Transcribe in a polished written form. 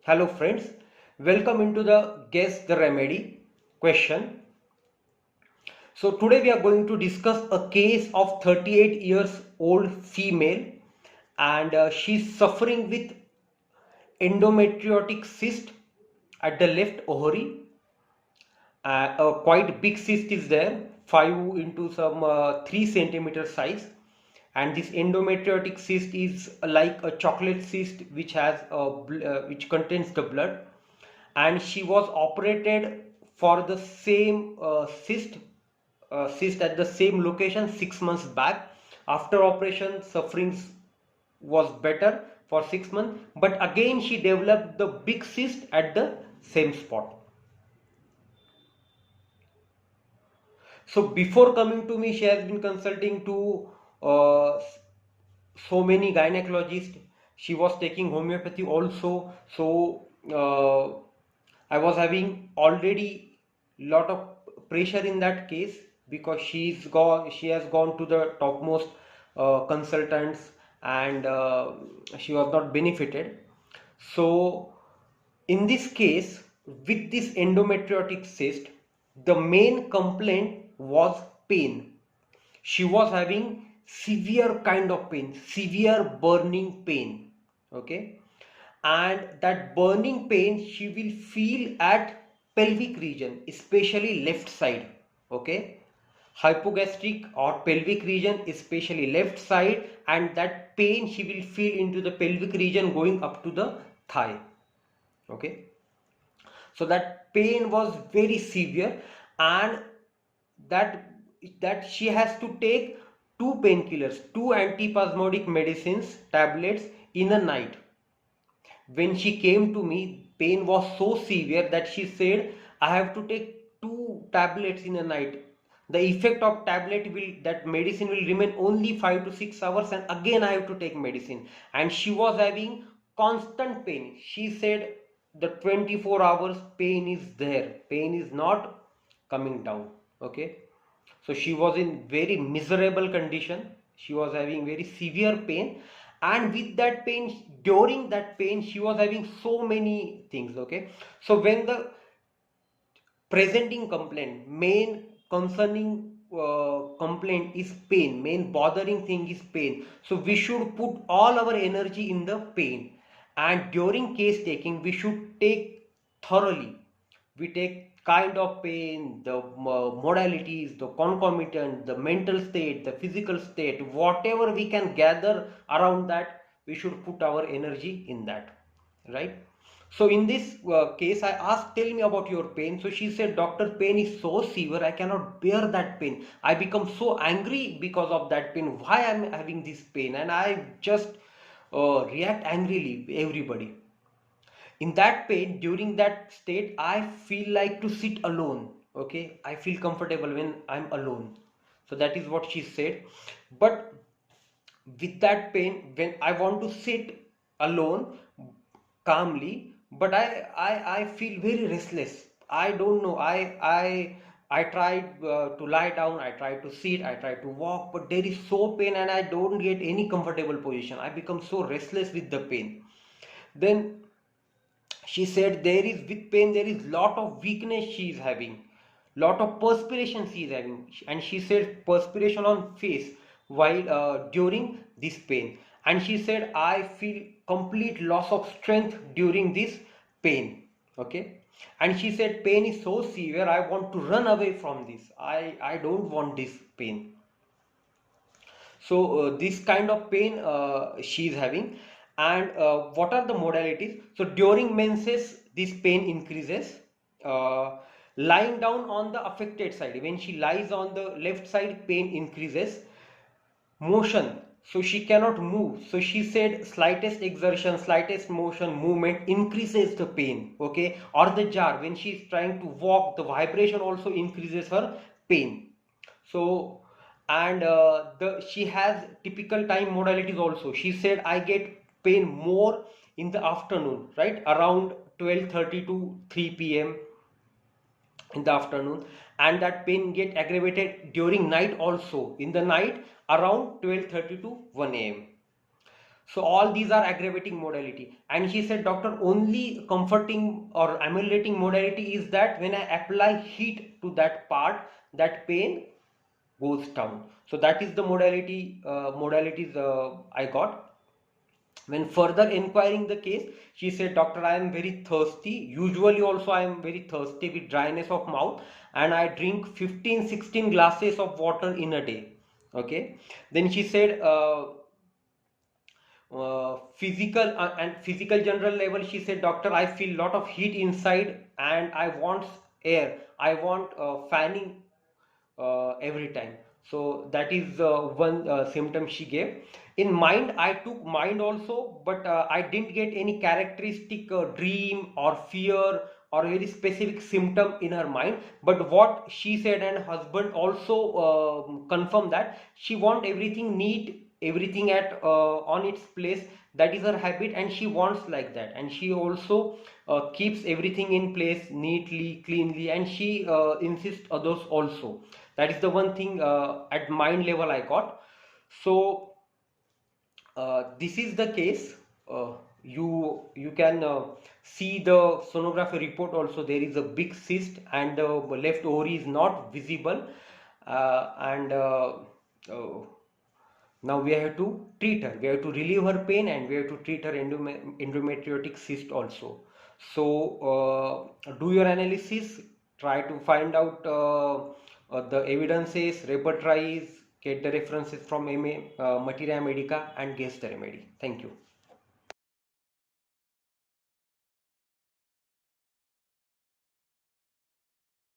Hello friends, welcome into the Guess the Remedy question. So today we are going to discuss a case of 38 years old female and she's suffering with endometriotic cyst at the left ovary. A quite big cyst is there, 5 into some 3 centimeter size, and this endometriotic cyst is like a chocolate cyst which has which contains the blood, and she was operated for the same cyst at the same location 6 months back. After operation, sufferings was better for 6 months, but again she developed the big cyst at the same spot. So before coming to me, she has been consulting to uh, so many gynecologists. She was taking homeopathy also. So I was having already lot of pressure in that case because she has gone to the topmost consultants, and she was not benefited. So in this case, with this endometriotic cyst, the main complaint was pain. She was having severe kind of pain, severe burning pain. Okay, and that burning pain she will feel at pelvic region, especially left side. Okay, hypogastric or pelvic region, especially left side, and that pain she will feel into the pelvic region going up to the thigh. Okay, so that pain was very severe, and that that she has to take two painkillers, two antispasmodic medicines tablets in a night. When she came to me, pain was so severe that she said, I have to take two tablets in a night. The effect of tablet will, that medicine will remain only 5 to 6 hours, and again I have to take medicine. And she was having constant pain. She said the 24 hours pain is there. Pain is not coming down. Okay. So she was in very miserable condition. She was having very severe pain, and with that pain, during that pain, she was having so many things. Okay, so when the presenting complaint, main concerning complaint is pain, main bothering thing is pain, so we should put all our energy in the pain, and during case taking we should take thoroughly. We take kind of pain, the modalities, the concomitant, the mental state, the physical state, whatever we can gather around that, we should put our energy in that, right? So in this case, I asked, tell me about your pain. So she said, doctor, pain is so severe, I cannot bear that pain. I become so angry because of that pain. Why I'm having this pain? And I just react angrily, everybody. In that pain, during that state, I feel like to sit alone. Okay, I feel comfortable when I'm alone. So that is what she said. But with that pain, when I want to sit alone calmly, but I feel very restless. I don't know. I tried to lie down, I tried to sit, I tried to walk, but there is so pain and I don't get any comfortable position. I become so restless with the pain. Then she said there is, with pain there is lot of weakness she is having, lot of perspiration she is having, and she said perspiration on face while during this pain, and she said I feel complete loss of strength during this pain. Okay, and she said pain is so severe, I want to run away from this. I don't want this pain. So this kind of pain she is having. And what are the modalities? So during menses this pain increases. uh, Lying down on the affected side, when she lies on the left side, pain increases. Motion, so she cannot move, so she said slightest exertion, slightest motion movement increases the pain. Okay, or the jar, when she is trying to walk, the vibration also increases her pain. So, and the she has typical time modalities also. She said I get pain more in the afternoon, right around 12:30 to 3 p.m. in the afternoon, and that pain get aggravated during night also, in the night around 12:30 to 1 a.m. So all these are aggravating modality. And she said, doctor, only comforting or ameliorating modality is that when I apply heat to that part, that pain goes down. So that is the modalities I got. When further inquiring the case, she said, doctor, I am very thirsty. Usually also I am very thirsty with dryness of mouth, and I drink 15-16 glasses of water in a day. Okay. Then she said, physical and physical general level, she said, doctor, I feel lot of heat inside and I want air. I want fanning every time. So that is one symptom she gave. In mind, I took mind also, but I didn't get any characteristic dream or fear or very specific symptom in her mind. But what she said, and husband also confirmed, that she want everything neat, everything at on its place. That is her habit, and she wants like that. And she also keeps everything in place neatly, cleanly, and she insists others also. That is the one thing at mind level I got. So this is the case. uh, you can see the sonography report also. There is a big cyst and the left ovary is not visible, and uh, now we have to treat her. We have to relieve her pain, and we have to treat her endometriotic cyst also. So do your analysis, try to find out the evidences, repertories, get the references from Materia Medica, and guess the remedy. Thank you.